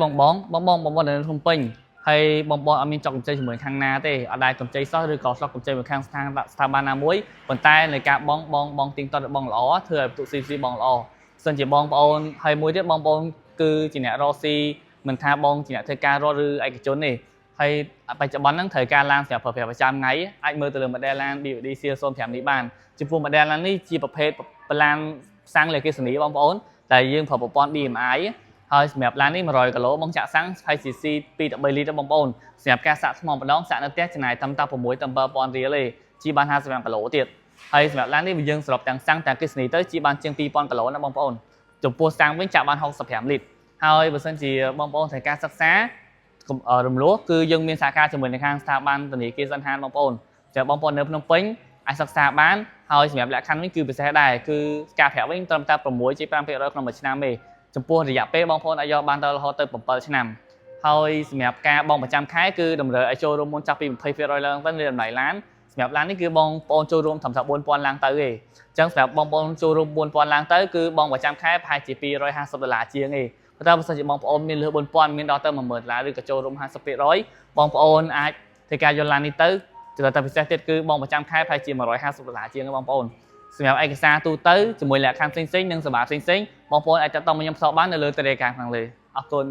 បងនៅភ្នំពេញហើយបងអត់មានចង់កម្ចីជាមួយខាងណាទេអត់ដែលកម្ចីសោះឬក៏ស្លុកកម្ចីមួយខាងស្ថាប័នណាមួយប៉ុន្តែในការបងទៀងទាត់របស់បងល្អធ្វើឲ្យបន្ទុក CC បងល្អសិនជាបងប្អូនហើយមួយទៀតបងប្អូនគឺជាអ្នករកស៊ីមិនថាបងជាអ្នកធ្វើការរដ្ឋឬឯកជនទេហើយបច្ចុប្បន្នហ្នឹងត្រូវការឡានសម្រាប់ប្រើប្រាស់ប្រចាំថ្ងៃអាចមើលទៅលើ model ឡាន BYD CL05 នេះបានចំពោះ model ឡាននេះជាប្រភេទឡានសាំងលើអគ្គិសនីបងប្អូនតែយើងប្រើប្រព័ន្ធ DMI ហើយសម្រាប់ឡាននេះ100គីឡូបងចាក់សាំង 2 cc 2 13លីត្របងប្អូនសម្រាប់ការសាក់ថ្មម្ដងសាក់នៅផ្ទះចំណាយត្រឹមតែ6ទៅ7000រៀលទេជីបាន55គីឡូទៀតហើយសម្រាប់ឡាននេះយើងសរុបទាំងសាំងទាំងអគ្គិសនីទៅជីបានជាង2000គីឡូណាបងប្អូនចំពោះសាំងវិញចាក់បាន65លីត្រហើយបើសិនជាបងប្អូនត្រូវការសិក្សារំលោះគឺយើងមានសហការជាមួយនឹងខាងស្ថាប័នធនាគារសិនហានបងប្អូនចាំបងប្អូននៅភ្នំពេញអាចសិក្សាបានហើយសម្រាប់លក្ខខណ្ឌវិញគឺពិសេសដែរគឺការប្រាក់វិញត្រឹមតែ 6.5% ក្នុងមួយឆ្នាំទេចំពោះរយៈពេលបងប្អូនអាចយកបានដល់រហូតទៅ7ឆ្នាំហើយសម្រាប់ការបងប្រចាំខែគឺតម្រូវឲ្យចូលរួមមុនចាប់ពី 20% ឡើងទៅនៃតម្លៃឡានសម្រាប់ឡាននេះគឺបងប្អូនចូលរួមត្រឹមតែ 4000 ឡើងទៅទេអញ្ចឹងសម្រាប់បងប្អូនចូលរួម 4000 ឡើងទៅគឺបងប្រចាំខែប្រហែលជា$250ជាងទេប៉ុន្តែបើសិនជាបងប្អូនមានលើស 4000 មានដល់ទៅ$10000ឬក៏ចូលរួម 50% បងប្អូនអាចធ្វើការយកឡាននេះទៅតែពិសេសទៀតគឺបងប្រចាំខែប្រហែលជា$150ជាងបងប្អូនសម្រាប់ឯកសារទូទៅជាមួយលក្ខខណ្ឌផ្សេងៗនិងសេវាផ្សេងៗបងប្អូនអាចទាក់ទងមកខ្ញុំផ្ទាល់បាននៅលើ Telegram ខាងលើអរគុណ